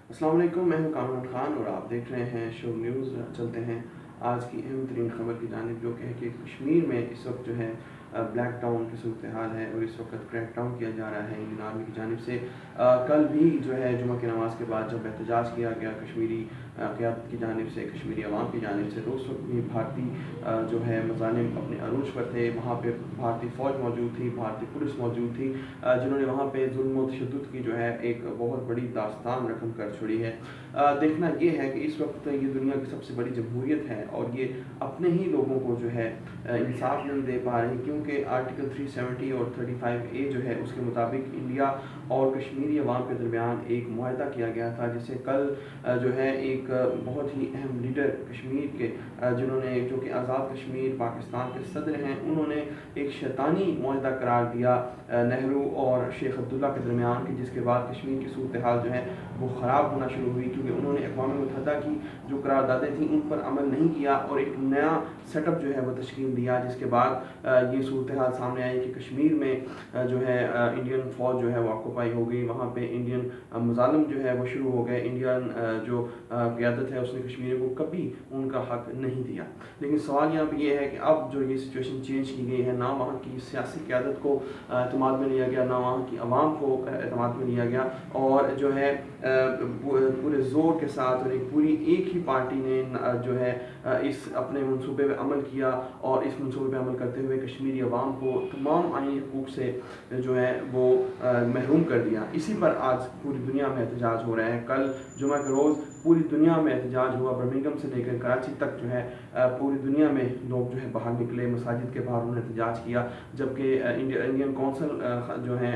السلام علیکم، میں ہوں کامران خان اور آپ دیکھ رہے ہیں شو نیوز۔ چلتے ہیں آج کی اہم ترین خبر کی جانب، جو کہ کشمیر میں اس وقت جو ہے بلیک ٹاؤن کی صورتحال ہے اور اس وقت کریک ڈاؤن کیا جا رہا ہے انڈین آرمی کی جانب سے۔ کل بھی جو ہے جمعہ کی نماز کے بعد جب احتجاج کیا گیا کشمیری قیادت کی جانب سے، کشمیری عوام کی جانب سے، تو اس وقت بھی بھارتی جو ہے مظالم اپنے عروج پر تھے۔ وہاں پہ بھارتی فوج موجود تھی، بھارتی پولیس موجود تھی، جنہوں نے وہاں پہ ظلم و تشدد کی جو ہے ایک بہت بڑی داستان رقم کر چھوڑی ہے۔ دیکھنا یہ ہے کہ اس وقت یہ دنیا کی سب سے بڑی جمہوریت ہے اور یہ اپنے ہی لوگوں کو جو ہے انصاف نہیں دے پا رہی، کیونکہ آرٹیکل 370 اور 35A جو ہے اس کے مطابق انڈیا اور کشمیری عوام کے درمیان ایک معاہدہ کیا گیا تھا، جسے کل جو ہے ایک بہت ہی اہم لیڈر کشمیر کے، جنہوں نے جو کہ آزاد کشمیر پاکستان کے صدر ہیں، انہوں نے ایک شیطانی معاہدہ قرار دیا نہرو اور شیخ عبداللہ کے درمیان کی، جس کے بعد کشمیر کی صورتحال جو ہے وہ خراب ہونا شروع ہوئی، کیونکہ انہوں نے اقوام متحدہ کی جو قراردادیں تھیں ان پر عمل نہیں کیا اور ایک نیا سیٹ اپ جو ہے وہ تشکیل دیا، جس کے بعد یہ صورتحال سامنے آئی کہ کشمیر میں جو ہے انڈین فوج جو ہے وہ آکوپائی ہو گئی، وہاں پہ انڈین مظالم جو ہے وہ شروع ہو گئے۔ انڈین جو قیادت ہے اس نے کشمیریوں کو کبھی ان کا حق نہیں دیا، لیکن سوال یہاں پہ یہ ہے کہ اب جو یہ سچویشن چینج کی گئی ہے، نہ وہاں کی سیاسی قیادت کو اعتماد میں لیا گیا، نہ وہاں کی عوام کو اعتماد میں لیا گیا، اور جو ہے پورے زور کے ساتھ اور ایک ہی پارٹی نے جو ہے اس اپنے منصوبے پہ عمل کیا، اور اس منصوبے پہ عمل کرتے ہوئے کشمیری عوام کو تمام آئینی حقوق سے جو ہے وہ محروم کر دیا۔ اسی پر آج پوری دنیا میں احتجاج ہو رہا ہے۔ کل جمعہ کے روز پوری دنیا میں احتجاج ہوا، برمنگھم سے لے کر کراچی تک جو ہے پوری دنیا میں لوگ جو ہے باہر نکلے، مساجد کے باہر انہوں نے احتجاج کیا، جبکہ انڈین کونسل جو ہیں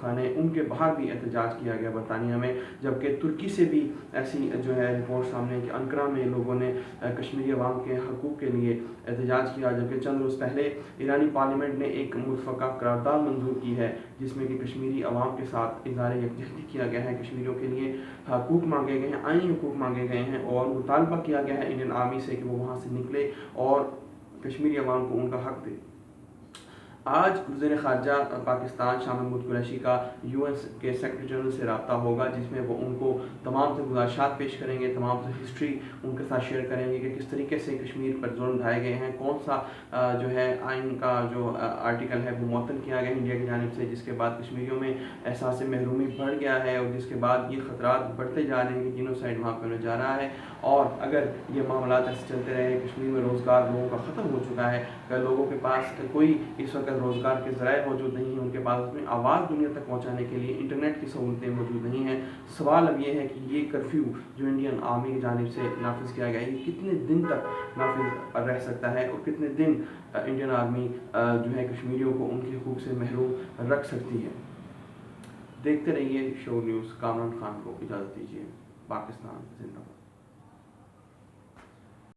خانے، ان کے باہر بھی احتجاج کیا گیا برطانیہ میں، جبکہ ترکی سے بھی ایسی جو ہے رپورٹ سامنے کہ انقرہ میں لوگوں نے کشمیری عوام کے حقوق کے لیے احتجاج کیا، جبکہ چند روز پہلے ایرانی پارلیمنٹ نے ایک متفقہ قرارداد منظور کی ہے، جس میں کہ کشمیری عوام کے ساتھ اظہار یکجہتی کیا گیا ہے، کشمیریوں کے لیے حقوق مانگے گئے ہیں، آئینی حقوق مانگے گئے ہیں، اور مطالبہ کیا گیا ہے انڈین آرمی سے کہ وہ وہاں سے نکلے اور کشمیری عوام کو ان کا حق دے۔ آج وزیر خارجہ پاکستان شاہ محمود قریشی کا UN کے سیکرٹری جنرل سے رابطہ ہوگا، جس میں وہ ان کو تمام سے گزارشات پیش کریں گے، تمام سے ہسٹری ان کے ساتھ شیئر کریں گے کہ کس طریقے سے کشمیر پر ظلم ڈھائے گئے ہیں، کون سا جو ہے آئین کا جو آرٹیکل ہے وہ معطل کیا گیا انڈیا کی جانب سے، جس کے بعد کشمیریوں میں احساس محرومی بڑھ گیا ہے، اور جس کے بعد یہ خطرات بڑھتے جا رہے ہیں کہ جینوسائیڈ وہاں پہ ہونے جا رہا ہے، اور اگر یہ معاملات ایسے چلتے رہے، کشمیر میں روزگار لوگوں کا ختم ہو چکا ہے، اگر لوگوں کے پاس کوئی اس وقت روزگار کے ذرائع موجود نہیں ہیں، ان کے پاس اپنی آواز دنیا تک پہنچانے کے لیے انٹرنیٹ کی سہولتیں موجود نہیں ہیں، سوال اب یہ ہے کہ یہ کرفیو جو انڈین آرمی کی جانب سے نافذ کیا گیا ہے، یہ کتنے دن تک نافذ رہ سکتا ہے، اور کتنے دن انڈین آرمی جو ہے کشمیریوں کو ان کے حقوق سے محروم رکھ سکتی ہے۔ دیکھتے رہیے شو نیوز۔ کامران خان کو اجازت دیجیے۔ پاکستان زندہ باد۔